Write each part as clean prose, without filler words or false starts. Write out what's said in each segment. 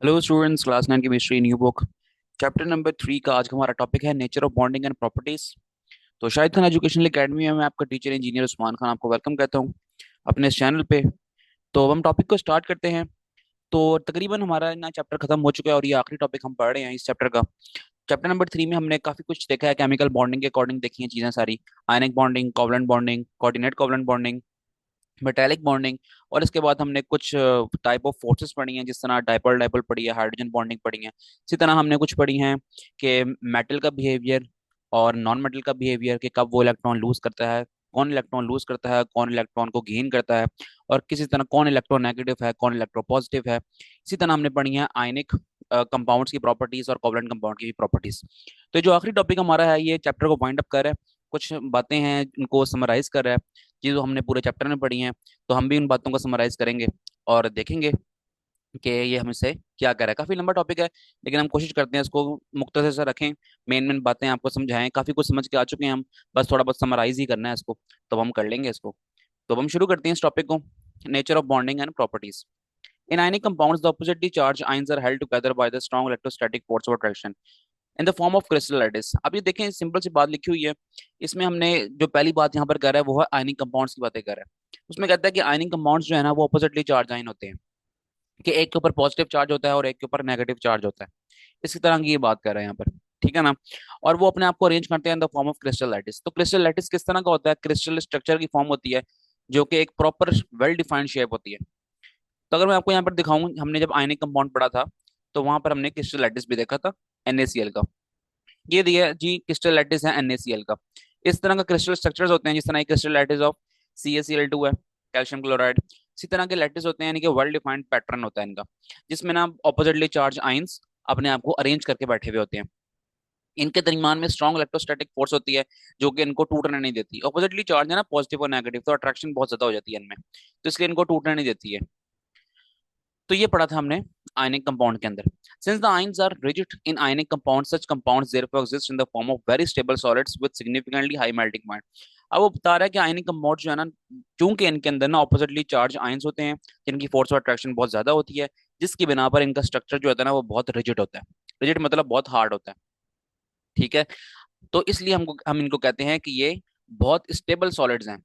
Hello students, class 9 chemistry new book chapter number 3 का आज का हमारा टॉपिक है nature of bonding and properties. तो शाहिद खान एजुकेशनल एकेडमी में मैं आपका टीचर इंजीनियर उस्मान खान आपको वेलकम कहता हूँ अपने इस चैनल पे। तो अब हम टॉपिक को स्टार्ट करते हैं। तो तकरीबन हमारा ना चैप्टर खत्म हो चुका है और ये आखिरी टॉपिक हम पढ़ रहे हैं इस चैप्टर का। चैप्टर नंबर 3 में हमने काफी कुछ देखा है, केमिकल बॉन्डिंग के अकॉर्डिंग देखी हैं चीजें सारी। Ionic bonding, covalent bonding, coordinate covalent bonding, metallic bonding. और इसके बाद हमने कुछ टाइप ऑफ फोर्सेस पढ़ी हैं, जिस तरह डाइपोल डाइपोल पढ़ी है, हाइड्रोजन बॉन्डिंग पढ़ी है। इसी तरह हमने कुछ पढ़ी हैं कि मेटल का बिहेवियर और नॉन मेटल का बिहेवियर, कि कब वो इलेक्ट्रॉन लूज करता है, कौन इलेक्ट्रॉन लूज करता है, कौन इलेक्ट्रॉन को गेन करता है, और किसी तरह कौन इलेक्ट्रो नेगेटिव है, कौन इलेक्ट्रो पॉजिटिव है। इसी तरह हमने पढ़ी है आयनिक कंपाउंड्स की प्रॉपर्टीज और कोवलेंट कंपाउंड की भी प्रॉपर्टीज। तो जो आखिरी टॉपिक हमारा है, ये चैप्टर को वाइंड अप कर रहा है, कुछ बातें हैं उनको समराइज कर रहा है, ये जो हमने पूरे चैप्टर में पढ़ी हैं। तो हम भी उन बातों को समराइज करेंगे और देखेंगे कि ये हमसे क्या कर रहा है। काफी लंबा टॉपिक है, लेकिन हम कोशिश करते हैं इसको मुख्तसर से रखें, मेन मेन बातें आपको समझाएं। काफी कुछ समझ के आ चुके हैं हम, बस थोड़ा बहुत समराइज ही करना है इसको, तो हम कर लेंगे इसको। तो अब हम शुरू करते हैं इस टॉपिक को। Nature of bonding and properties. In ionic compounds the oppositely charge ions are held together by the strong electrostatic force of attraction in the form of crystal lattice. अब ये देखें, सिंपल सी बात लिखी हुई है। इसमें हमने जो पहली बात यहाँ पर कर रहा है वो है आयनिक कंपाउंड्स की बातें कर रहा है। उसमें कहता है कि आयनिक कंपाउंड्स जो है ना वो ऑपोजिटली चार्ज आयन होते हैं, कि एक के ऊपर पॉजिटिव चार्ज होता है और एक के ऊपर नेगेटिव चार्ज होता है। इसी तरह की ये बात कर रहे हैं यहाँ पर, ठीक है ना। और वो अपने आप को अरेंज करते हैं इन the form of crystal lattice. तो क्रिस्टल लैटिस किस तरह का होता है? क्रिस्टल स्ट्रक्चर की फॉर्म होती है, जो कि एक प्रॉपर वेल डिफाइंड शेप होती है। तो अगर मैं आपको यहाँ पर दिखाऊं, हमने जब आयनिक कंपाउंड पढ़ा था तो वहां पर हमने क्रिस्टल लैटिस भी देखा था, NaCl का। ये दिया है जी, क्रिस्टल लैटिस है NaCl का। इस तरह का क्रिस्टल स्ट्रक्चर्स होते हैं, जिस तरह क्रिस्टल लैटिस ऑफ CaCl2 है, कैल्शियम क्लोराइड। इसी तरह के लैटिस होते हैं, यानी कि वेल डिफाइंड पैटर्न होता है इनका, जिसमें ना ऑपोजिटली चार्ज आइंस अपने आप को अरेंज करके बैठे हुए होते हैं। इनके दरमियान में स्ट्रॉन्ग इलेक्ट्रोस्टैटिक फोर्स होती है, जो कि इनको टूटने नहीं देती। ऑपोजिटली चार्ज है ना, पॉजिटिव और नेगेटिव, तो अट्रैक्शन बहुत ज्यादा हो जाती है इनमें, तो इसलिए इनको टूटने नहीं देती है। तो ये पढ़ा था हमने आयनिक कंपाउंड के अंदर। Since the ions are rigid in ionic compound, such compounds therefore exist in the form of very stable solids with significantly high melting point. अब वो बता रहा है कि आयनिक कंपाउंड जो है ना, क्योंकि इनके अंदर ना ऑपोजिटली चार्ज आयंस होते हैं, जिनकी फोर्स ऑफ अट्रैक्शन बहुत ज्यादा होती है, जिसकी बिना पर इनका स्ट्रक्चर जो होता है ना वो बहुत रिजिड होता है। रिजिड मतलब बहुत हार्ड होता है, ठीक है। तो इसलिए हम इनको कहते हैं कि ये बहुत स्टेबल सॉलिड्स हैं,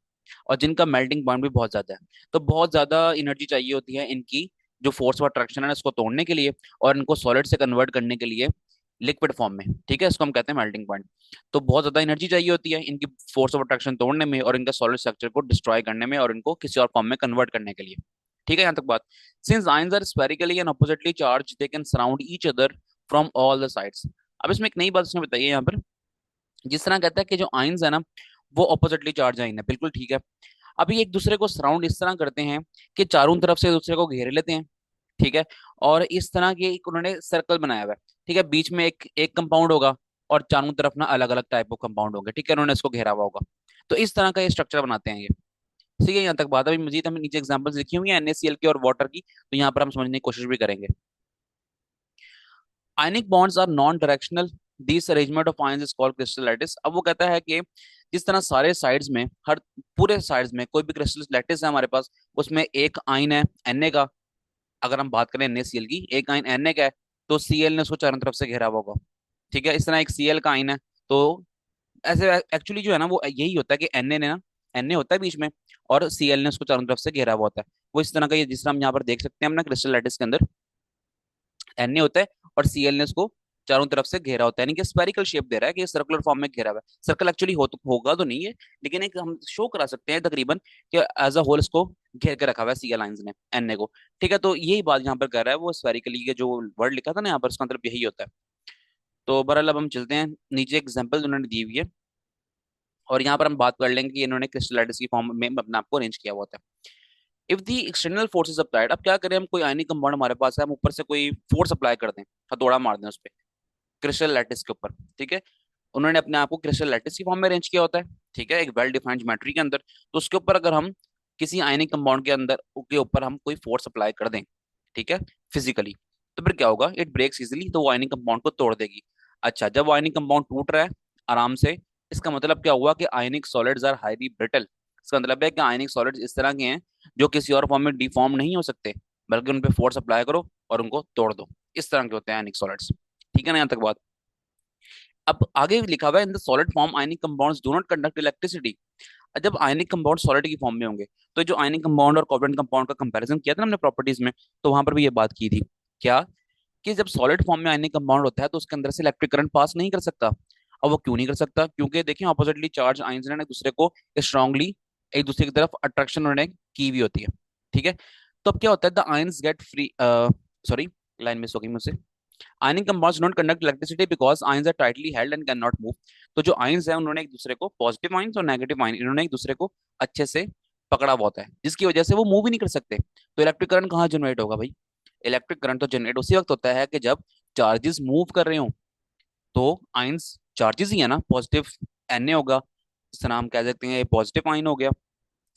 और जिनका मेल्टिंग पॉइंट भी बहुत ज्यादा है। तो बहुत ज्यादा एनर्जी चाहिए होती है इनकी, जो फोर्स ऑफ अट्रैक्शन है इसको तोड़ने के लिए, और इनको सॉलिड से कन्वर्ट करने के लिए लिक्विड फॉर्म में, ठीक है। इसको हम कहते हैं मेल्टिंग पॉइंट। तो बहुत ज्यादा एनर्जी चाहिए होती है इनकी फोर्स ऑफ अट्रैक्शन तोड़ने में, और इनका सॉलिड स्ट्रक्चर को डिस्ट्रॉय करने में, और इनको किसी और फॉर्म में कन्वर्ट करने के लिए, ठीक है। यहाँ तक बात। Since ions are spherically and oppositely charge, they can surround each other from all the sides. अब इसमें एक नई बात उसने बताई है यहाँ पर। जिस तरह कहता है कि जो आयंस है ना वो ऑपोजिटली चार्ज आयन है, बिल्कुल ठीक है। अभी एक दूसरे को सराउंड इस तरह करते हैं कि चारों तरफ से एक दूसरे को घेरे लेते हैं, ठीक है। और इस तरह के एक उन्होंने सर्कल बनाया हुआ है, ठीक है। बीच में एक एक कंपाउंड होगा, और चारों तरफ ना अलग अलग टाइप ऑफ कंपाउंड होंगे, ठीक है। उन्होंने इसको घेरा हुआ होगा। तो इस तरह का ये स्ट्रक्चर बनाते हैं ये, ठीक है। यहाँ तक बात। अभी मजीद हमें नीचे एग्जांपल्स लिखी हुई है NaCl की और वाटर की, तो यहाँ पर हम समझने की कोशिश भी करेंगे। Ionic bonds are non directional, this arrangement of ions is called crystal lattice. अब वो कहता है कि जिस तरह सारे साइड्स में, हर पूरे साइड्स में कोई भी क्रिस्टल लैटिस है हमारे पास, उसमें एक आयन है Na का। अगर हम बात करें NaCl की, एक आयन Na का है, तो Cl ने उसको चारों तरफ से घेरा हुआ होगा, ठीक है। इस तरह एक Cl का आयन है। तो ऐसे एक्चुअली जो है ना वो यही होता है कि Na ने ना, Na होता है बीच में, और Cl ने उसको चारों तरफ से घेरा हुआ होता है। वो इस तरह का, ये जिस तरह हम यहाँ पर देख सकते हैं अपना क्रिस्टल लैटिस के अंदर Na होता है, और Cl ने उसको चारों तरफ से घेरा होता है, यानी कि स्पेरिकल शेप दे रहा है कि सर्कुलर फॉर्म में घेरा हुआ है। सर्कल एक्चुअली होगा तो नहीं है, लेकिन एक हम शो करा सकते हैं तकरीबन कि एज अ होल इसको घेर के रखा हुआ है Cl लाइंस ने Na को, ठीक है। तो यही बात यहाँ पर कर रहा है वो, स्पेरिकली के जो वर्ड लिखा था ना यहाँ पर, उसका मतलब यही होता है। तो बहरहाल अब हम चलते हैं नीचे, एग्जाम्पल उन्होंने दी हुई है, और यहाँ पर हम बात कर लेंगे कि इन्होंने क्रिस्टलाइटिस की फॉर्म में अपने आप को अरेंज किया हुआ होता है। If the external forces applied, अब क्या करें हम, कोई आयनिक कंपाउंड हमारे पास है, हम ऊपर से कोई फोर्स अप्लाई कर दें, हथौड़ा मार दें उस पर, क्रिस्टल लैटिस के ऊपर, ठीक है। उन्होंने अपने आप को क्रिस्टल लैटिस की फॉर्म में अरेंज किया होता है, ठीक है, एक वेल डिफाइंड ज्योमेट्री के अंदर। तो उसके ऊपर अगर हम किसी आयनिक कंपाउंड के अंदर के ऊपर हम कोई फोर्स अप्लाई कर दें, ठीक है, फिजिकली, तो फिर क्या होगा? इट ब्रेक्स इजिली, तो वो आयनिक कंपाउंड को तोड़ देगी। अच्छा, जब वो आयनिक कंपाउंड टूट रहा है आराम से, इसका मतलब क्या हुआ कि ionic solids are highly brittle. इसका मतलब है कि आयनिक सॉलिड्स इस तरह के हैं जो किसी और फॉर्म में डिफॉर्म नहीं हो सकते, बल्कि उन पे फोर्स अप्लाई करो और उनको तोड़ दो। इस तरह के होते हैं आयनिक सॉलिड्स। ठीक है ना यहाँ तक बात। अब आगे लिखा हुआ है in the solid form ionic compounds do not conduct electricity. जब आयनिक कंपाउंड सॉलिड की फॉर्म में होंगे, तो जो आयनिक कंपाउंड और कोवलेंट कंपाउंड का कंपैरिजन किया था ना हमने प्रॉपर्टीज में, तो वहां पर भी ये बात की थी क्या, कि जब सॉलिड फॉर्म में आयनिक कंपाउंड होता है तो उसके अंदर से इलेक्ट्रिक करंट पास नहीं कर सकता। अब वो क्यों नहीं कर सकता? क्योंकि देखिए ऑपोजिटली चार्ज आयंस ने एक दूसरे को स्ट्रांगली एक दूसरे की तरफ अट्रैक्शन उन्होंने की हुई होती है। ठीक है। तो अब क्या होता है, the ions get free, sorry line miss हो गई मुझसे। Ionic compounds don't conduct electricity because ions are tightly held and can not move. तो जो आयंस है उन्होंने एक दूसरे को, पॉजिटिव आयंस और नेगेटिव आयन, इन्होंने एक दूसरे को अच्छे से पकड़ा हुआ होता है, जिसकी वजह से वो मूव ही नहीं कर सकते। तो इलेक्ट्रिक करंट कहाँ जनरेट होगा भाई? इलेक्ट्रिक करंट तो जनरेट उसी वक्त होता है कि जब चार्जेस मूव कर रहे हो। तो आयंस चार्जेस ही है ना, पॉजिटिव Na होगा, जिसका नाम कह सकते हैं ये पॉजिटिव आयन हो गया।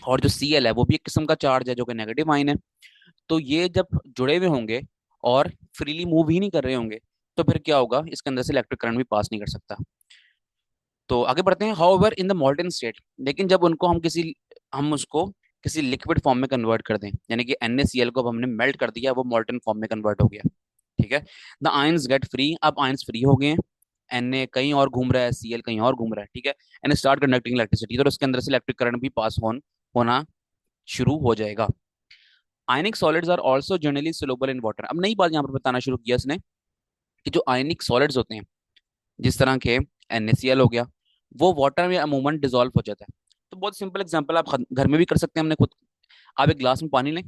और जो Cl है वो भी एक किस्म का चार्ज है जो कि नेगेटिव आयन है। तो ये जब जुड़े हुए होंगे और फ्रीली मूव ही नहीं कर रहे होंगे, तो फिर क्या होगा, इसके अंदर से इलेक्ट्रिक करंट भी पास नहीं कर सकता। तो आगे बढ़ते हैं। हाउएवर इन द मॉल्टन स्टेट, लेकिन जब उनको हम उसको किसी लिक्विड फॉर्म में कन्वर्ट कर दें, यानी कि NaCl को अब हमने मेल्ट कर दिया, वो मॉल्टन फॉर्म में कन्वर्ट हो गया। ठीक है। द आयंस गेट फ्री, अब आयंस फ्री हो गए हैं। Na कहीं और घूम रहा है, Cl कहीं और घूम रहा है। ठीक है। एंड स्टार्ट कंडक्टिंग इलेक्ट्रिसिटी, तो उसके अंदर से इलेक्ट्रिक करंट भी पास होना शुरू हो जाएगा। Ionic solids are also generally soluble in water. अब नई बात यहाँ पर बताना शुरू किया इसने, कि जो आयनिक सॉलिड्स होते हैं, जिस तरह के NaCl हो गया, वो वाटर में अमूमन डिजोल्व हो जाता है। तो बहुत सिंपल एग्जांपल आप घर में भी कर सकते हैं हमने खुद। आप एक ग्लास में पानी लें,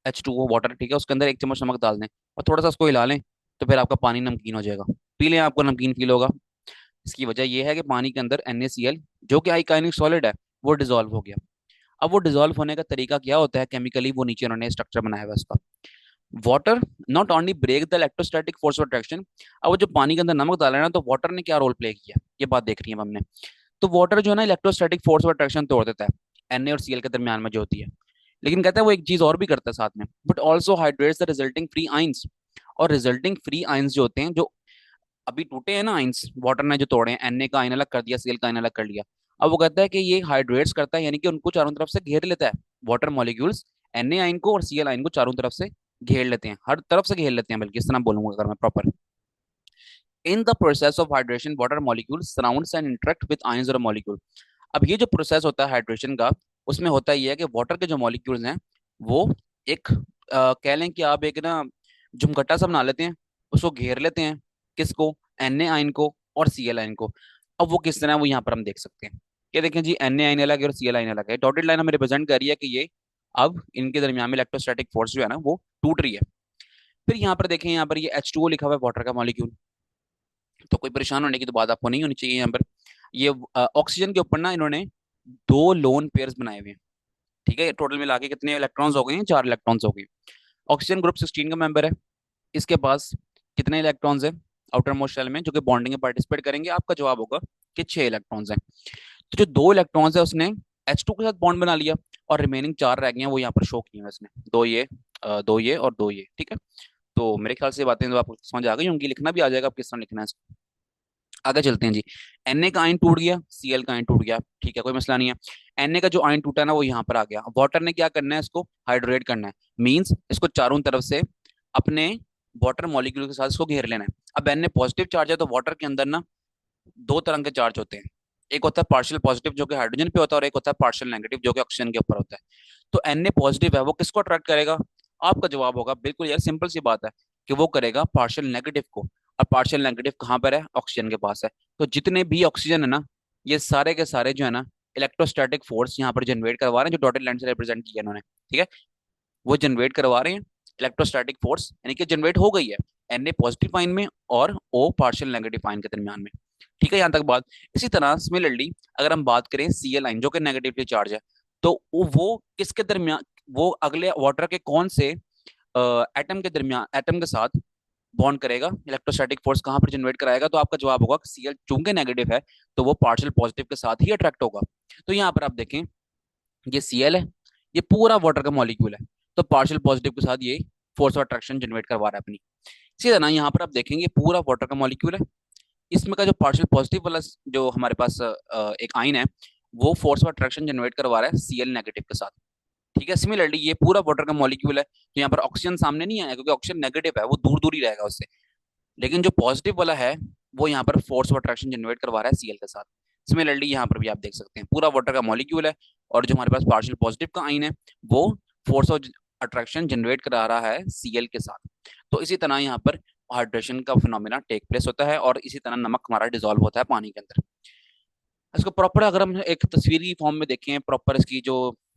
H2O वाटर, ठीक है, उसके अंदर 1 चम्मच नमक डाल दें और थोड़ा सा उसको हिला लें, तो फिर आपका पानी नमकीन हो जाएगा। पी लें, आपको नमकीन फील होगा। इसकी वजह यह है कि पानी के अंदर NaCl, जो कि आयनिक सॉलिड है, वो डिजोल्व हो गया। अब वो डिजोल्व होने का तरीका क्या होता है केमिकली, वो नीचे उन्होंने स्ट्रक्चर बनाया हुआ है उसका। Water not only break the electrostatic force of attraction. अब वो जो पानी के अंदर नमक डाला है ना, तो वाटर ने क्या रोल प्ले किया, ये बात देख रही है हमने। तो वाटर जो है ना, इलेक्ट्रोस्टैटिक फोर्स ऑफ अट्रैक्शन तोड़ देता है Na और Cl के दरमियान में जो होती है। लेकिन कहता है वो एक चीज और भी करता है साथ में, but also hydrates the resulting free ions. और रिजल्टिंग फ्री आइंस जो होते हैं, जो अभी टूटे हैं ना आइंस, वाटर ने जो तोड़े हैं, Na का आयन अलग कर दिया, Cl का आयन अलग कर लिया। अब वो कहता है कि ये हाइड्रेट्स करता है, यानी कि उनको चारों तरफ से घेर लेता है। वाटर मॉलिक्यूल्स Na आयन को और Cl आयन को चारों तरफ से घेर लेते हैं, हर तरफ से घेर लेते हैं, बल्कि इस तरह बोलूंगा अगर मैं proper. In the process of hydration water molecule surrounds and interact with ions और मॉलिक्यूल। अब ये जो प्रोसेस होता है हाइड्रेशन का, उसमें होता ये है कि वाटर के जो मॉलिक्यूल्स हैं, वो एक कह लें कि आप एक ना झुमकट्टा सा बना लेते हैं, उसको घेर लेते हैं। किसको? Na आयन को और Cl आयन को। अब वो किस तरह है, वो यहाँ पर हम देख सकते हैं। ये देखें जी, Na आयन अलग है और Cl आयन अलग है। डॉटेड लाइन हमें रिप्रेजेंट कर रही है कि ये अब इनके दरमियान में इलेक्ट्रोस्टैटिक फोर्स जो है ना, वो टूट रही है। फिर यहाँ पर देखें, यहाँ पर ये H2O लिखा हुआ है, वाटर का मॉलिक्यूल। तो कोई परेशान होने की तो बात आपको नहीं होनी चाहिए यहाँ पर। ये ऑक्सीजन के ऊपर ना इन्होंने 2 लोन पेयर्स बनाए हुए हैं। ठीक है। टोटल मिला के कितने इलेक्ट्रॉन्स हो गए हैं? 4 इलेक्ट्रॉन्स हो गए। ऑक्सीजन ग्रुप 16 का मेंबर है। इसके पास कितने इलेक्ट्रॉन्स है आउटर मोस्ट शेल में, जो कि बॉन्डिंग में पार्टिसिपेट करेंगे? आपका जवाब होगा कि 6 इलेक्ट्रॉन्स हैं। तो जो 2 इलेक्ट्रॉन्स है उसने H2 के साथ बॉन्ड बना लिया, और रिमेनिंग 4 रह गए हैं, वो यहाँ पर शो किए हैं इसने। दो ये और दो ये। ठीक है। तो मेरे ख्याल से ये बातें तो आपको समझ आ गई होंगी, लिखना भी आ जाएगा आप किस तरह लिखना है। आगे चलते हैं जी। Na का आयन टूट गया, Cl का आयन टूट गया, ठीक है, कोई मसला नहीं है। Na का जो आयन टूटा ना, वो यहाँ पर आ गया। वाटर ने क्या करना है, इसको हाइड्रेट करना है, मींस इसको चारों तरफ से अपने वाटर मॉलिक्यूल के साथ इसको घेर लेना है। अब Na पॉजिटिव चार्ज है, तो वाटर के अंदर ना 2 तरह के चार्ज होते हैं। एक होता है पार्शियल पॉजिटिव, जो कि हाइड्रोजन पे होता है, और एक होता है पार्शियल नेगेटिव, जो कि ऑक्सीजन के ऊपर होता है। तो Na पॉजिटिव है, वो किसको अट्रैक्ट करेगा? आपका जवाब होगा बिल्कुल यार, सिंपल सी बात है, कि वो करेगा पार्शियल नेगेटिव को। और पार्शियल नेगेटिव कहाँ पर है? ऑक्सीजन के पास है। तो जितने भी ऑक्सीजन है ना, ये सारे के सारे जो है ना, इलेक्ट्रोस्टैटिक फोर्स यहाँ पर जनरेट करवा रहे हैं, जो डॉटेड लाइन से रिप्रेजेंट किया इन्होंने। ठीक है। वो जनरेट करवा रहे हैं इलेक्ट्रोस्टैटिक फोर्स, यानी कि जनरेट हो गई है Na पॉजिटिव आयन में और O पार्शियल नेगेटिव आयन के दरमियान में। ठीक है, यहाँ तक बात। इसी तरह सिमिलरली अगर हम बात करें Cl आयन, जो कि नेगेटिवली चार्ज है, तो वो किसके दरमियान, वो अगले वाटर के कौन से एटम के दरमियान, एटम के साथ बॉन्ड करेगा, इलेक्ट्रोस्टैटिक फोर्स कहाँ पर जनरेट कराएगा? तो आपका जवाब होगा Cl चूंकि नेगेटिव है, तो वो पार्शियल पॉजिटिव के साथ ही अट्रैक्ट होगा। तो यहाँ पर आप देखें, ये Cl है, ये पूरा वाटर का मॉलिक्यूल है, तो पार्शियल पॉजिटिव के साथ ये फोर्स ऑफ अट्रैक्शन जनरेट करवा रहा है अपनी। इसी तरह यहाँ पर आप देखेंगे पूरा वाटर का मॉलिक्यूल है, इसमें का जो पार्शियल पॉजिटिव वाला जो हमारे पास एक आयन है, वो फोर्स ऑफ अट्रैक्शन जनरेट करवा रहा है Cl नेगेटिव के साथ। ठीक है। सिमिलरली ये पूरा वाटर का मॉलिक्यूल है, तो यहाँ पर ऑक्सीजन सामने नहीं आया क्योंकि ऑक्सीजन नेगेटिव है, वो दूर दूर ही रहेगा उससे। लेकिन जो पॉजिटिव वाला है वो यहाँ पर फोर्स ऑफ अट्रैक्शन जनरेट करवा रहा है सीएल के साथ। सिमिलरली यहाँ पर भी आप देख सकते हैं पूरा वाटर का मॉलिक्यूल है, और जो हमारे पास पार्शियल पॉजिटिव का आइन है वो फोर्स ऑफ अट्रैक्शन जनरेट करा रहा है सीएल के साथ। तो इसी तरह यहाँ पर हाइड्रेशन का फिनोमेना टेक प्लेस होता है, और इसी तरह नमक हमारा डिजोल्व होता है पानी के अंदर। इसको प्रॉपर अगर हम एक तस्वीरी फॉर्म में देखें, प्रॉपर इसकी जो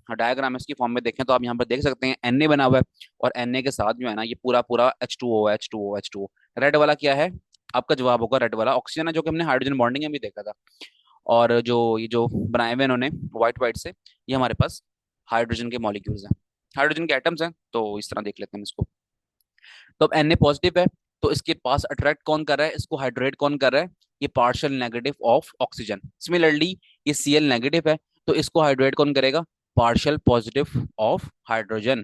डायग्राम है इसकी फॉर्म में देखें, तो आप यहाँ पर देख सकते हैं Na बना हुआ है, और Na के साथ जो है ना ये पूरा पूरा H2O है, H2O H2O। रेड वाला क्या है? आपका जवाब होगा रेड वाला ऑक्सीजन है, जो कि हमने हाइड्रोजन बॉन्डिंग में भी देखा था। और जो ये जो बनाए हुए इन्होंने व्हाइट व्हाइट से, ये हमारे पास हाइड्रोजन के मॉलिक्यूल्स हैं, हाइड्रोजन के एटम्स हैं। तो इस तरह देख लेते हैं इसको। तो अब Na पॉजिटिव है, तो इसके पास अट्रैक्ट कौन कर रहा है, इसको हाइड्रेट कौन कर रहा है? ये partial negative of oxygen. Similarly ये Cl नेगेटिव है, तो इसको हाइड्रेट कौन करेगा? Partial positive of hydrogen.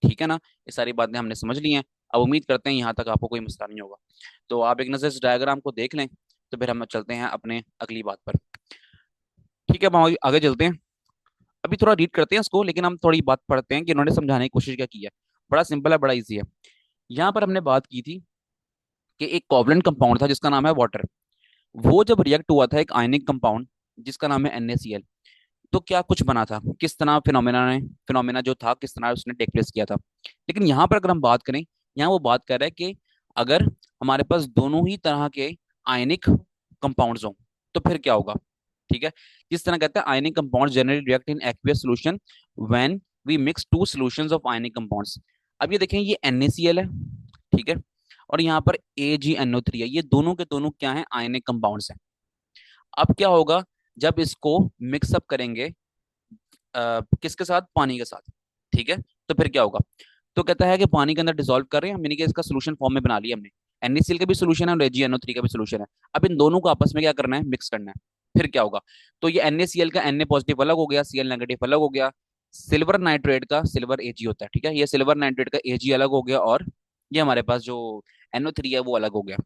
ठीक है ना? ये सारी बातें हमने समझ ली हैं। अब उम्मीद करते हैं यहाँ तक आपको कोई मसला नहीं होगा। तो आप एक नज़र इस डायग्राम को देख लें, तो फिर हम चलते हैं अपने अगली बात पर। ठीक है, अब हम आगे आगे चलते हैं। अभी थोड़ा रीड करते हैं इसको, लेकिन हम थोड़ी बात पढ़ते हैं कि इन्होंने समझाने की कोशिश क्या की है। बड़ा सिंपल है, बड़ा इजी है। यहाँ पर हमने बात की थी कि एक कोवलेंट कंपाउंड था जिसका नाम है वाटर। वो जब रिएक्ट हुआ था एक आयनिक कंपाउंड जिसका नाम है NaCl, तो क्या कुछ बना था, किस तरह फिनोमेना जो था किस तरह उसने टेक प्लेस किया था। लेकिन यहाँ पर अगर हम बात करें, यहाँ वो बात कर रहा है कि अगर हमारे पास दोनों ही तरह के आयनिक कंपाउंड्स हों तो फिर क्या होगा। ठीक है। जिस तरह कहते हैं ionic compound generally react in aqueous solution when we mix two solutions of ionic compounds. अब ये देखें, ये NaCl है, ठीक है, और यहाँ पर AgNO3 है। ये दोनों के दोनों क्या है? आयनिक कंपाउंड्स हैं। अब क्या होगा जब इसको मिक्सअप करेंगे किसके साथ? पानी के साथ। ठीक है, तो फिर क्या होगा? तो कहता है कि पानी के अंदर डिसॉल्व कर रहे हैं हम, यानी कि इसका सोल्यूशन फॉर्म में बना लिया हमने। NaCl का भी सोल्यूशन है और AgNO3 का भी सोल्यूशन है। अब इन दोनों को आपस में क्या करना है? मिक्स करना है। फिर क्या होगा? तो ये NaCl का Na पॉजिटिव अलग हो गया, Cl नेगेटिव अलग हो गया। सिल्वर नाइट्रेट का सिल्वर Ag होता है, ठीक है, ये सिल्वर नाइट्रेट का Ag अलग हो गया, और ये हमारे पास जो NO3 है वो अलग हो गया।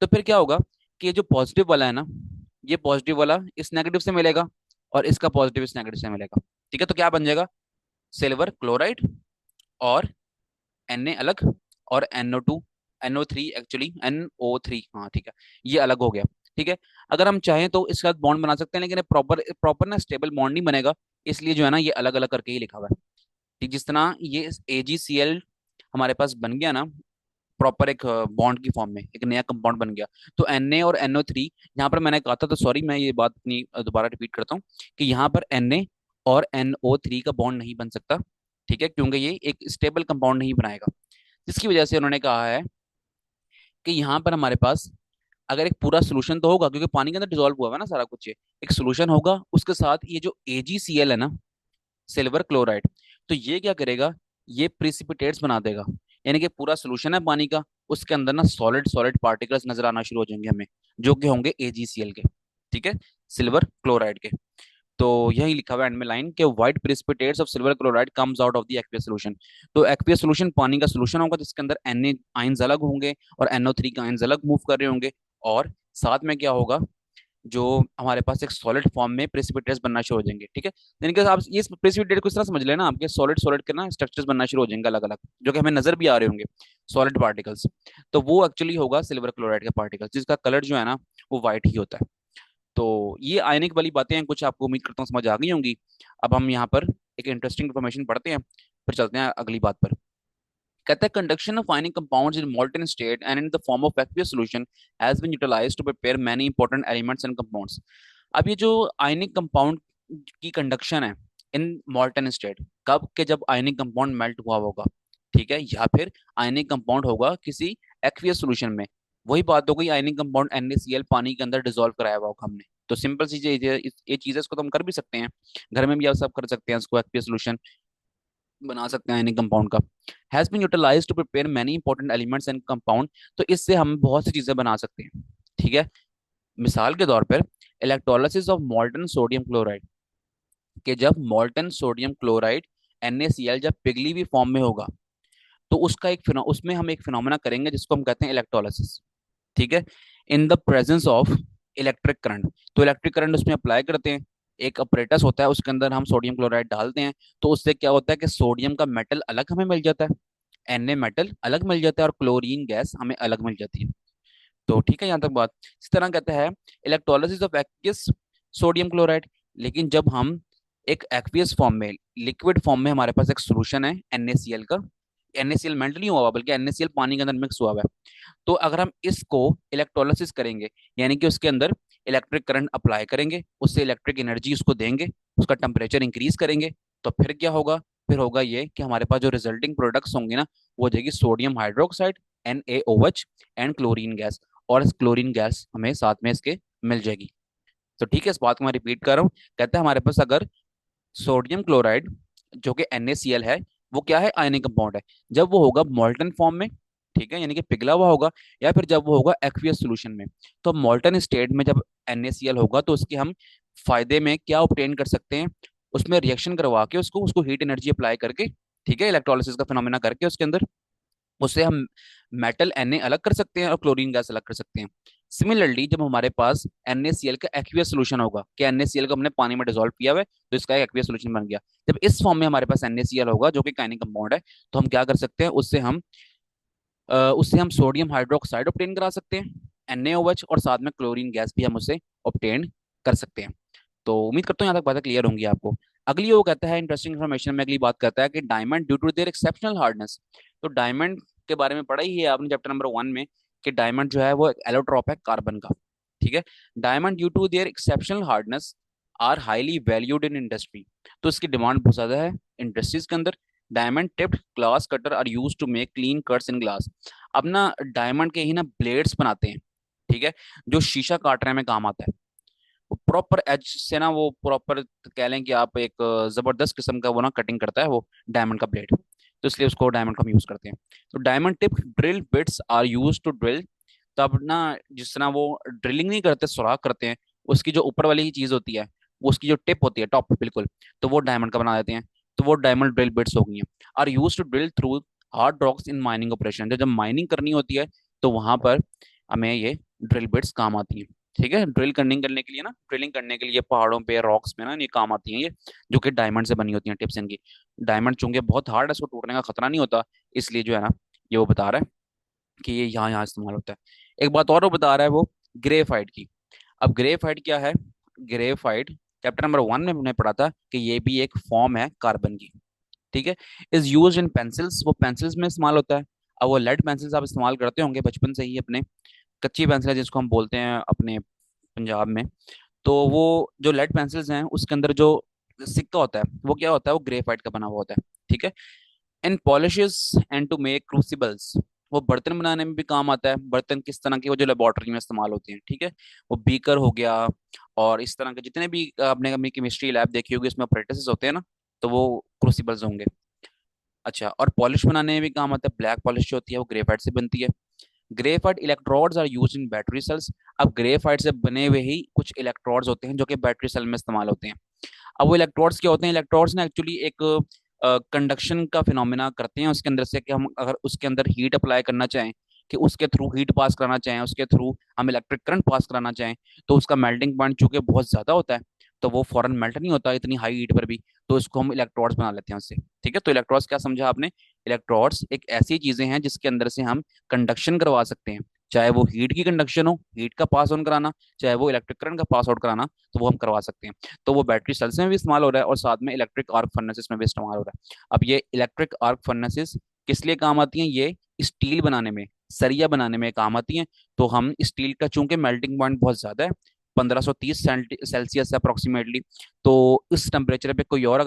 तो फिर क्या होगा कि ये जो पॉजिटिव वाला है ना, ये पॉजिटिव वाला इस नेगेटिव से मिलेगा, और इसका पॉजिटिव इस नेगेटिव से मिलेगा। ठीक है, तो क्या बन जाएगा? सिल्वर क्लोराइड और Na अलग, और NO2 NO3 एक्चुअली NO3, हाँ ठीक है, ये अलग हो गया। ठीक है। अगर हम चाहें तो इसके साथ बॉन्ड बना सकते हैं, लेकिन प्रॉपर प्रॉपर ना स्टेबल बॉन्ड नहीं बनेगा, इसलिए जो है ना ये अलग अलग करके ही लिखा हुआ है। ठीक, जिस तरह ये AgCl हमारे पास बन गया ना प्रॉपर एक बॉन्ड की फॉर्म में, एक नया कंपाउंड बन गया। तो Na और NO3, यहाँ पर मैंने कहा था, तो सॉरी मैं ये बात अपनी दोबारा रिपीट करता हूँ कि यहाँ पर Na और NO3 का बॉन्ड नहीं बन सकता। ठीक है, क्योंकि ये एक स्टेबल कंपाउंड नहीं बनाएगा, जिसकी वजह से उन्होंने कहा है कि यहाँ पर हमारे पास अगर एक पूरा सोल्यूशन तो होगा, क्योंकि पानी के अंदर डिजोल्व हुआ है ना सारा कुछ, ये एक सोल्यूशन होगा, उसके साथ ये जो AgCl है ना, सिल्वर क्लोराइड, तो ये क्या करेगा? ये प्रिसिपिटेट्स बना देगा, यानी कि पूरा सोल्यूशन है पानी का, उसके अंदर ना सॉलिड सॉलिड पार्टिकल्स नजर आना शुरू हो जाएंगे हमें, जो कि होंगे AgCl के, ठीक है, सिल्वर क्लोराइड के। तो यही लिखा हुआ है एंड में लाइन के white precipitates of silver chloride comes out of the aqueous solution. तो एक्वियस सॉल्यूशन पानी का सॉल्यूशन होगा जिसके अंदर Na आयंस अलग होंगे और NO3 का आयंस अलग मूव कर रहे होंगे, और साथ में क्या होगा? जो हमारे पास एक सॉलिड फॉर्म में प्रेसिपिटेट्स बनना शुरू हो जाएंगे। ठीक है, यानी कि आप ये प्रेसिपिटेट को इस तरह समझ लेना, आपके सॉलिड सॉलिड के ना स्ट्रक्चर्स बनना शुरू हो जाएंगे अलग अलग, जो कि हमें नजर भी आ रहे होंगे, सॉलिड पार्टिकल्स। तो वो एक्चुअली होगा सिल्वर क्लोराइड का पार्टिकल्स, जिसका कलर जो है ना वो व्हाइट ही होता है। तो ये आयनिक वाली बातें हैं कुछ, आपको उम्मीद करता हूँ समझ आ गई होंगी। अब हम यहाँ पर एक इंटरेस्टिंग इन्फॉर्मेशन पढ़ते हैं, फिर चलते हैं अगली बात पर। कहता है conduction of ionic compounds in molten state and in the form of aqueous solution has been utilised to prepare many important elements and compounds. अब ये जो आयनिक कंपाउंड की कंडक्शन है इन molten स्टेट, कब के? जब आयनिक कंपाउंड मेल्ट हुआ होगा, ठीक है, या फिर आयनिक कंपाउंड होगा किसी एक्वियस सॉल्यूशन में। वही बात हो गई, आयनिक कंपाउंड NaCl पानी के अंदर डिसॉल्व कराया हुआ होगा हमने। तो सिंपल सी चीज ये चीज है, इसको तो हम कर भी सकते हैं, घर में भी आप सब कर सकते हैं, इसको एक्वियस सॉल्यूशन बना सकते हैं आयनिक कंपाउंड का। Has been utilised to prepare many important elements and compound. तो इससे हम बहुत सी चीजें बना सकते हैं। ठीक है, मिसाल के तौर पर इलेक्ट्रोलिसिस ऑफ मॉल्टन सोडियम क्लोराइड, कि जब मॉल्टन सोडियम क्लोराइड NaCl जब पिघली हुई फॉर्म में होगा, तो उसका उसमें हम एक फिनोमेना करेंगे जिसको हम कहते हैं इलेक्ट्रोलिसिस। ठीक है, in the presence of electric current. तो इलेक्ट्रिक करंट उसमें अप्लाई करते हैं, एक अपरेटस होता है, उसके अंदर हम सोडियम क्लोराइड डालते हैं, तो उससे क्या होता है कि सोडियम का मेटल अलग हमें मिल जाता है, Na मेटल अलग मिल जाता है, और क्लोरीन गैस हमें अलग मिल जाती है। तो ठीक है, यहाँ तक बात। इस तरह कहता है electrolysis of aqueous sodium chloride. लेकिन जब हम एक एक्वियस फॉर्म में, लिक्विड फॉर्म में हमारे पास एक सोल्यूशन है NaCl का, NaCl मेल्ट नहीं हुआ, बल्कि NaCl पानी के अंदर मिक्स हुआ हुआ है, तो अगर हम इसको इलेक्ट्रोलिसिस करेंगे, यानी कि उसके अंदर इलेक्ट्रिक करंट अप्लाई करेंगे, उससे इलेक्ट्रिक एनर्जी उसको देंगे, उसका टेम्परेचर इंक्रीज करेंगे, तो फिर क्या होगा? फिर होगा ये कि हमारे पास जो रिजल्टिंग प्रोडक्ट्स होंगे ना, वो हो जाएगी sodium hydroxide, NaOH, and chlorine gas. और इस क्लोरीन गैस हमें साथ में इसके मिल जाएगी। तो ठीक है, इस बात को मैं रिपीट कर रहा हूँ। कहते हैं हमारे पास अगर सोडियम क्लोराइड जो कि NaCl है, वो क्या है? आयनिक कंपाउंड है। जब वो होगा मोल्टन फॉर्म में, ठीक है, यानी कि पिघला हुआ होगा, या फिर जब वो होगा एक्वियस सॉल्यूशन में। तो मोल्टन स्टेट में जब NaCl होगा, तो उसके हम फायदे में क्या ऑब्टेन कर सकते हैं? उसमें रिएक्शन करवा के उसको उसको हीट एनर्जी अप्लाई करके, ठीक है, इलेक्ट्रोलिसिस का फिनोमेना करके उसके अंदर, उससे हम मेटल Na अलग कर सकते हैं और क्लोरीन गैस अलग कर सकते हैं। सिमिलरली जब हमारे पास NaCl का एक्वियस सोल्यूशन होगा, कि NaCl को हमने पानी में डिसॉल्व किया हुआ है, तो इसका एक एक्वियस सोल्यूशन बन गया। जब इस फॉर्म में हमारे पास NaCl होगा जो कि काइनिक कंपाउंड है, तो हम क्या कर सकते हैं? उससे हम सोडियम हाइड्रोक्साइड ऑब्टेन करा सकते हैं, NaOH, और साथ में क्लोरीन गैस भी हम उससे ऑब्टेन कर सकते हैं। तो उम्मीद करता हूँ यहाँ तक बातें क्लियर होंगी आपको। अगली वो कहता है, इंटरेस्टिंग इन्फॉर्मेशन में अगली बात करता है कि diamond due to their exceptional hardness. तो डायमंड के बारे में पढ़ा ही है आपने चैप्टर नंबर 1 में, कि डायमंड जो है वो एक एलोट्रॉप है कार्बन का। ठीक है, diamond due to their exceptional hardness are highly valued in industry. तो इसकी डिमांड बहुत ज्यादा है इंडस्ट्रीज के अंदर। Diamond tipped glass cutter are use to make clean cuts in glass. अब ना डायमंड के ही ना ब्लेड्स बनाते हैं, ठीक है, जो शीशा काटने में काम आता है। प्रॉपर एज से ना, वो प्रॉपर कह लें कि आप एक जबरदस्त किस्म का वो ना कटिंग करता है वो डायमंड का ब्लेड। तो इसलिए उसको डायमंड का हम यूज करते हैं। तो diamond tip drill bits are use to drill. तब ना, जिस तरह वो ड्रिलिंग नहीं करते, सुराख करते हैं, उसकी जो ऊपर वाली चीज होती है, उसकी जो टिप होती है, टॉप बिल्कुल, तो वो डायमंड का बना देते हैं। तो वो डायमंड ड्रिल बिट्स हो गई हैं। Are use to drill through hard rocks in mining operation. जब माइनिंग करनी होती है, तो वहां पर हमें ये ड्रिल बिट्स काम आती हैं। ठीक है, ड्रिलिंग करने के लिए ना, ड्रिलिंग करने के लिए पहाड़ों पे, रॉक्स में ना, ये काम आती हैं ये, जो कि डायमंड से बनी होती हैं, टिप्स इनकी। डायमंड चूंकि बहुत हार्ड है, इसको टूटने का खतरा नहीं होता, इसलिए जो है ना, ये वो बता रहा है कि ये यहाँ यहाँ इस्तेमाल होता है। एक बात और वो बता रहा है वो, ग्रेफाइट की। अब ग्रेफाइट क्या है? ग्रेफाइट चैप्टर नंबर 1 में हमने पढ़ा था कि ये भी एक फॉर्म है कार्बन की। ठीक है, इज यूज इन पेंसिल्स, वो पेंसिल्स में इस्तेमाल होता है। अब वो लेड पेंसिल्स आप इस्तेमाल करते होंगे बचपन से ही अपने, कच्ची पेंसिल जिसको हम बोलते हैं अपने पंजाब में। तो वो जो लेड पेंसिल्स हैं, उसके अंदर जो सिक्का होता है, वो क्या होता है? वो ग्रेफाइट का बना हुआ होता है। ठीक है, इन पॉलिशेस एंड टू मेक क्रूसिबल्स, वो बर्तन बनाने में भी काम आता है। बर्तन किस तरह के? वो जो लेबोरेटरी में इस्तेमाल होते हैं, ठीक है, वो बीकर हो गया, और इस तरह के जितने भी आपने अपनी केमिस्ट्री लैब देखी होगी, उसमें अप्रेटिसेस होते हैं ना, तो वो क्रूसिबल्स होंगे। अच्छा, और पॉलिश बनाने में भी काम आता है। ब्लैक पॉलिश जो होती है वो ग्रेफाइट से बनती है। Graphite electrodes are use in battery cells. अब ग्रेफाइट से बने हुए ही कुछ इलेक्ट्रोड्स होते हैं जो कि बैटरी सेल में इस्तेमाल होते हैं। अब वो इलेक्ट्रोड्स क्या होते हैं? इलेक्ट्रोड्स ना एक्चुअली एक कंडक्शन का फिनोमेना करते हैं उसके अंदर से, कि हम अगर उसके अंदर हीट अप्लाई करना चाहें, कि उसके थ्रू हीट पास कराना चाहें, उसके थ्रू हम इलेक्ट्रिक करंट पास कराना चाहें, तो उसका मेल्टिंग पॉइंट चूंकि बहुत ज्यादा होता है, तो वो फौरन मेल्ट नहीं होता इतनी हाई हीट पर भी। तो इसको हम इलेक्ट्रोड्स बना लेते हैं उससे। ठीक है, तो इलेक्ट्रोड्स क्या समझा आपने? इलेक्ट्रोड्स एक ऐसी चीजें हैं जिसके अंदर से हम कंडक्शन करवा सकते हैं, चाहे वो हीट की कंडक्शन हो, हीट का पास ऑन कराना, चाहे वो इलेक्ट्रिक करंट का पास आउट कराना, तो वो हम करवा सकते हैं। तो वो बैटरी सेल्स में भी इस्तेमाल हो रहा है, और साथ में इलेक्ट्रिक आर्क फर्नेसेस में भी इस्तेमाल हो रहा है। अब ये इलेक्ट्रिक आर्क फर्नेसेस किस लिए काम आती हैं? ये स्टील बनाने में, सरिया बनाने में काम आती हैं। तो हम स्टील का चूंकि मेल्टिंग पॉइंट बहुत ज्यादा है, 1530 सेल्सियस अप्रोक्सीमेटली, तो इस टेम्परेचर पे कोई और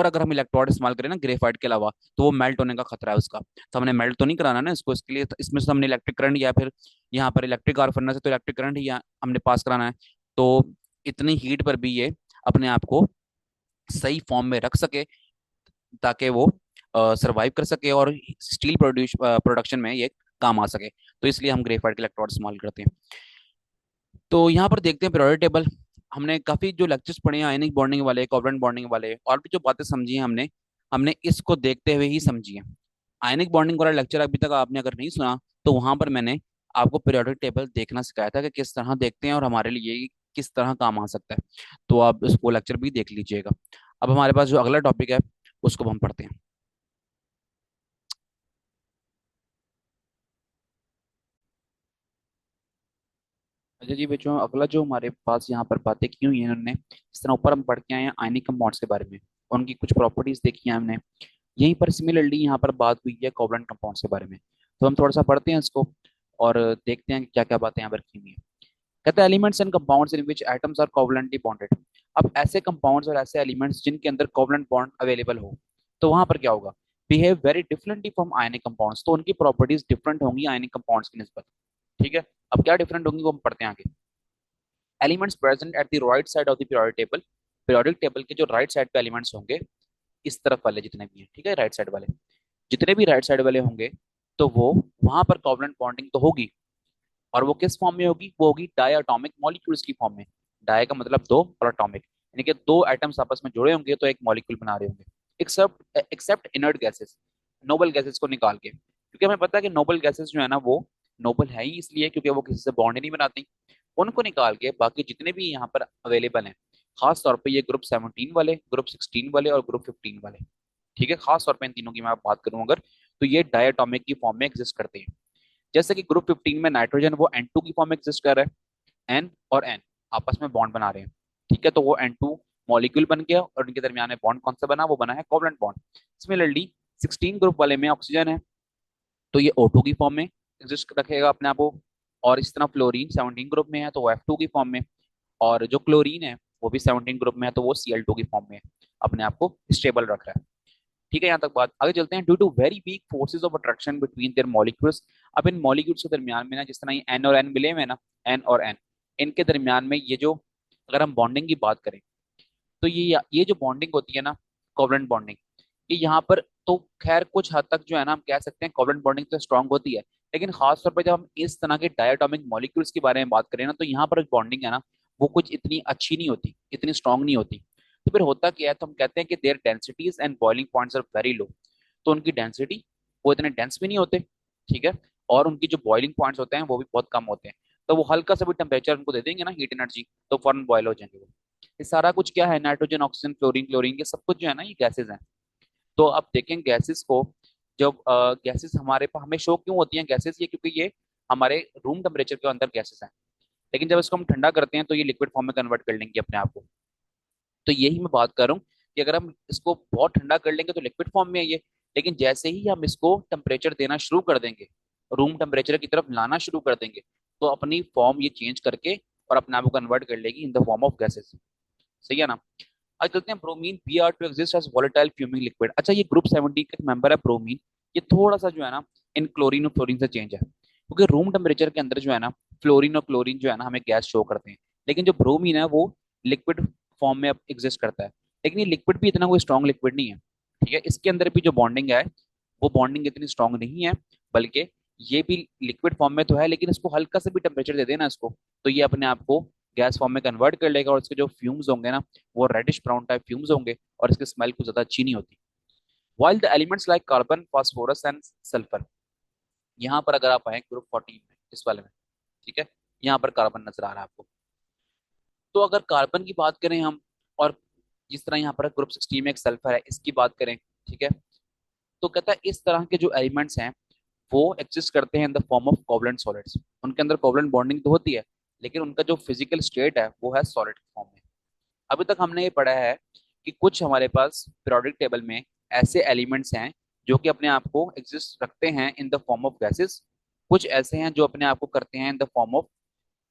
अगर हम इलेक्ट्रोड इस्तेमाल करें ना ग्रेफाइट के अलावा, तो वो मेल्ट होने का खतरा है उसका। तो हमने मेल्ट तो नहीं कराना ना इसको, इसके लिए तो इसमें से हमने इलेक्ट्रिक करंट, या फिर यहाँ पर इलेक्ट्रिक आर्क फर्नेस है तो इलेक्ट्रिक करंट ही हमने पास कराना है। तो इतनी हीट पर भी ये अपने आप को सही फॉर्म में रख सके, ताकि वो सरवाइव कर सके और स्टील प्रोडक्शन में ये काम आ सके। तो इसलिए हम ग्रेफाइट के इलेक्ट्रोड इस्तेमाल करते हैं। तो यहाँ पर देखते हैं पीरियोडिक टेबल। हमने काफी जो लेक्चर्स पढ़े हैं आयनिक बॉन्डिंग वाले, कोवलेंट बॉन्डिंग वाले, और भी जो बातें समझी हैं हमने, हमने इसको देखते हुए ही समझी है। आयनिक बॉन्डिंग वाला लेक्चर अभी तक आपने अगर नहीं सुना, तो वहां पर मैंने आपको पीरियोडिक टेबल देखना सिखाया था कि किस तरह देखते हैं और हमारे लिए किस तरह काम आ सकता है। तो आप उसको लेक्चर भी देख लीजिएगा। अब हमारे पास जो अगला टॉपिक है उसको हम पढ़ते हैं। अच्छा जी बच्चों, अगला जो हमारे पास यहाँ पर बातें की हुई हैं इन्होंने, इस तरह ऊपर हम पढ़ के आए हैं आयनिक कंपाउंड्स के बारे में, उनकी कुछ प्रॉपर्टीज देखी हैं हमने। यहीं पर सिमिलरली यहाँ पर बात हुई है कोवलेंट कंपाउंड्स के बारे में। तो हम थोड़ा सा पढ़ते हैं इसको और देखते हैं कि क्या क्या बातें यहाँ पर की हुई हैं। कहते हैं elements and compounds in which atoms are covalently bonded. अब ऐसे कंपाउंड्स और ऐसे एलिमेंट्स जिनके अंदर कोवलेंट बॉन्ड अवेलेबल हो, तो वहां पर क्या होगा, behave very differently from ionic compounds. तो उनकी प्रॉपर्टीज डिफरेंट होंगी आयनिक कंपाउंड्स की निस्बत। ठीक है। अब क्या डिफरेंट होंगी वो हम पढ़ते हैं आगे। Elements present at the right side of the periodic table. Periodic table के जो राइट साइड पे एलिमेंट्स होंगे, इस तरफ वाले जितने भी हैं, ठीक है, राइट साइड वाले जितने भी राइट साइड वाले होंगे, तो वो वहां पर कोवलेंट बॉन्डिंग तो होगी। और वो किस फॉर्म में होगी, वो होगी डायटोमिक मॉलिक्यूल्स की फॉर्म में। डाय का मतलब दो और अटोमिक, यानी कि दो एटम्स आपस में जुड़े होंगे तो एक मॉलिक्यूल बना रहे होंगे। Except except inert gases, noble gases को निकाल के, क्योंकि हमें पता है कि नोबल गैसेस जो है ना वो नोबल है ही इसलिए क्योंकि वो किसी से बॉन्ड ही नहीं बनाती। उनको निकाल के बाकी जितने भी यहाँ पर अवेलेबल हैं, खास तौर पे ये ग्रुप 17 वाले, ग्रुप 16 वाले और ग्रुप 15 वाले, ठीक है, खास तौर पे इन तीनों की मैं बात करूं अगर, तो ये डायटोमिक की फॉर्म में एग्जिस्ट करते हैं। जैसे कि ग्रुप 15 में नाइट्रोजन वो N2 की फॉर्म में एग्जिस्ट कर रहा है, N और N आपस में बॉन्ड बना रहे हैं। ठीक है, तो वो N2 मॉलिक्यूल बन गया और उनके दरमियान में बॉन्ड कौन सा बना, वो बना है कोवलेंट बॉन्ड। सिमिलरली 16 ग्रुप वाले में ऑक्सीजन है, तो ये O2 की फॉर्म में एग्जिस्ट रखेगा अपने आप को। और इस तरह फ्लोरीन 17 ग्रुप में है तो वो F2 की फॉर्म में। और जो क्लोरीन है वो भी 17 ग्रुप में है तो वो Cl2 की फॉर्म में है, अपने आप को स्टेबल रख रहा है। ठीक है, यहाँ तक बात। आगे चलते हैं। Due to very weak forces of attraction between their molecules. अब इन मॉलिक्यूल्स के दरमियान में ना, जिस तरह ये एन और एन मिले हुए हैं ना, एन और एन, इनके दरमियान में ये जो, अगर हम बॉन्डिंग की बात करें, तो ये जो बॉन्डिंग होती है ना, कोवलेंट बॉन्डिंग, ये यहाँ पर तो खैर कुछ हद तक जो है ना हम कह सकते हैं कोवलेंट बॉन्डिंग तो स्ट्रांग होती है। लेकिन खास तौर पर जब हम इस तरह के डायटोमिक मॉलिक्यूल्स के बारे में बात करें ना, तो यहाँ पर बॉन्डिंग है ना, वो कुछ इतनी अच्छी नहीं होती, इतनी स्ट्रांग नहीं होती। तो फिर होता क्या है, तो हम कहते हैं कि their densities and boiling points are very low. तो उनकी डेंसिटी, वो इतने डेंस भी नहीं होते, ठीक है, और उनकी जो बॉइलिंग पॉइंट्स होते हैं वो भी बहुत कम होते हैं। तो वो हल्का सा भी टेम्परेचर उनको दे देंगे ना, हीट एनर्जी, तो फौरन बॉयल हो जाएंगे वो। ये सारा कुछ क्या है, नाइट्रोजन ऑक्सीजन फ्लोरीन क्लोरीन, ये सब कुछ जो है ना ये गैसेज हैं। तो आप देखें गैसेस को, जब गैसेस हमारे पास हमें शो क्यों होती हैं गैसेस, ये क्योंकि ये हमारे रूम टेम्परेचर के अंदर गैसेस हैं। लेकिन जब इसको हम ठंडा करते हैं तो ये लिक्विड फॉर्म में कन्वर्ट कर लेंगे अपने आप को। तो यही मैं बात कर रहा हूँ कि अगर हम इसको बहुत ठंडा कर लेंगे तो लिक्विड फॉर्म में है ये। लेकिन जैसे ही हम इसको टेम्परेचर देना शुरू कर देंगे, रूम टेम्परेचर की तरफ लाना शुरू कर देंगे, तो अपनी फॉर्म ये चेंज करके और अपने आप को कन्वर्ट कर लेगी in the form of gases. सही है ना। आज चलते हैं bromine P R to exist as volatile fuming liquid. अच्छा, ये ग्रुप 17 का एक मेंबर है ब्रोमीन। ये थोड़ा सा जो है ना इन क्लोरीन और फ्लोरीन से चेंज है, क्योंकि रूम टेम्परेचर के अंदर जो है ना फ्लोरीन और क्लोरीन जो है ना हमें गैस शो करते हैं। लेकिन जो ब्रोमीन है वो लिक्विड फॉर्म में एग्जिस्ट करता है। लेकिन ये लिक्विड भी इतना कोई स्ट्रॉन्ग लिक्विड नहीं है। ठीक है, इसके अंदर भी जो बॉन्डिंग है वो बॉन्डिंग इतनी स्ट्रॉन्ग नहीं है, बल्कि ये भी लिक्विड फॉर्म में तो है, लेकिन इसको हल्का सा भी टेम्परेचर दे देना इसको, तो ये अपने आप को गैस फॉर्म में कन्वर्ट कर लेगा। और इसके जो फ्यूम्स होंगे ना, वो रेडिश ब्राउन टाइप फ्यूम्स होंगे और इसकी स्मेल कुछ ज्यादा अच्छी नहीं होती। While the elements like carbon phosphorus and sulphur, यहाँ पर अगर आप आए ग्रुप 14 में, इस वाले में, ठीक है, यहाँ पर कार्बन नजर आ रहा है आपको। तो अगर कार्बन की बात करें हम, और जिस तरह यहाँ पर ग्रुप 16 में एक सल्फर है, इसकी बात करें, ठीक है, तो कहता है इस तरह के जो एलिमेंट्स हैं वो एग्जिस्ट करते हैं इन the form of covalent solids. उनके अंदर कोवलेंट बॉन्डिंग तो होती है, लेकिन उनका जो फिजिकल स्टेट है वो है सॉलिड फॉर्म में। अभी तक हमने ये पढ़ा है कि कुछ हमारे पास पीरियोडिक टेबल में ऐसे एलिमेंट्स हैं जो कि अपने आप को एग्जिस्ट रखते हैं इन द फॉर्म ऑफ गैसेस। कुछ ऐसे हैं जो अपने आप को करते हैं इन द फॉर्म ऑफ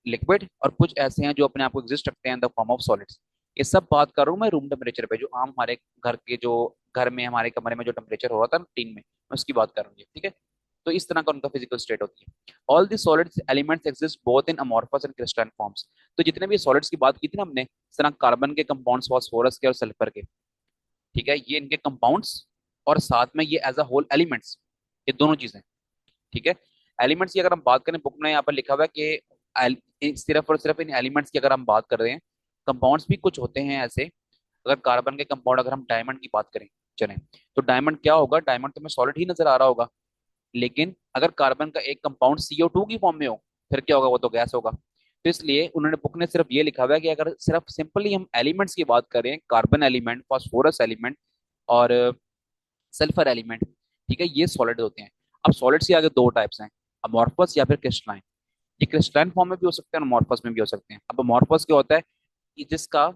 लिक्विड, और कुछ ऐसे हैं जो अपने आप को एग्जिस्ट रखते हैं इन द फॉर्म ऑफ सॉलिड्स। ये सब बात कर रहा हूँ मैं रूम टेम्परेचर पे, जो आम हमारे घर के जो घर में हमारे कमरे में जो टेम्परेचर हो रहा था ना टीन में, मैं उसकी बात कर रहा हूँ, ठीक है। तो इस तरह का उनका फिजिकल स्टेट होती है। All the solids elements exist both in amorphous and crystalline forms. तो जितने भी सॉलिड्स की बात की थी ना हमने, इस तरह कार्बन के कंपाउंड्स, फास्फोरस के और सल्फर के, ठीक है, ये इनके कंपाउंड्स, और साथ में ये एज अ होल एलिमेंट्स, ये दोनों चीजें, ठीक है। एलिमेंट्स की अगर हम बात करें, बुक में यहाँ पर लिखा हुआ है कि सिर्फ और सिर्फ इन एलिमेंट्स की अगर हम बात कर रहे हैं, कंपाउंड्स भी कुछ होते हैं ऐसे। अगर कार्बन के कंपाउंड, अगर हम डायमंड की बात करें, चलें, तो डायमंड क्या होगा, डायमंड तो हमें सॉलिड ही नजर आ रहा होगा। लेकिन अगर कार्बन का एक कंपाउंड CO2 की फॉर्म में हो, फिर क्या होगा, वो तो गैस होगा। तो इसलिए उन्होंने बुक ने सिर्फ ये लिखा हुआ है कि अगर सिर्फ सिंपली हम एलिमेंट्स की बात करें, कार्बन एलिमेंट, फास्फोरस एलिमेंट और सल्फर एलिमेंट, ठीक है, ये सॉलिड होते हैं। अब सॉलिड्स के आगे दो टाइप्स हैं, अमॉर्फस या फिर क्रिस्टलाइन। ये क्रिस्टलाइन फॉर्म में भी हो सकते हैं, अमॉर्फस में भी हो सकते हैं। अब अमॉर्फस क्या होता है कि जिसका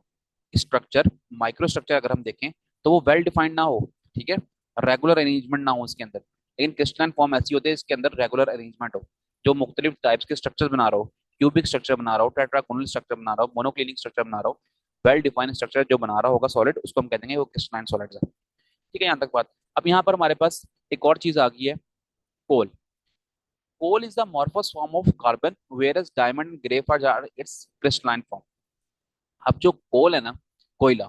स्ट्रक्चर, माइक्रो स्ट्रक्चर अगर हम देखें तो वो वेल डिफाइंड ना हो, ठीक है, रेगुलर अरेंजमेंट ना हो उसके अंदर। लेकिन क्रिस्टलाइन फॉर्म ऐसी होती है इसके अंदर रेगुलर अरेंजमेंट हो, जो मुख्तलिफ टाइप्स के स्ट्रक्चर बना रहा हो, क्यूबिक स्ट्रक्चर बना रहा हो, टेट्राकोनल स्ट्रक्चर बना रहा हो, मोनोक्लिनिक स्ट्रक्चर बना रहा हो, वेल डिफाइंड स्ट्रक्चर जो बना रहा होगा सॉलिड, उसको हम कहते हैं वो क्रिस्टलाइन सॉलिड है। ठीक है, यहाँ तक बात। अब यहाँ पर हमारे पास एक और चीज आ गई है, coal. Coal is the amorphous form of carbon, whereas diamond graphite are its crystalline form. अब जो कोल है ना, कोयला,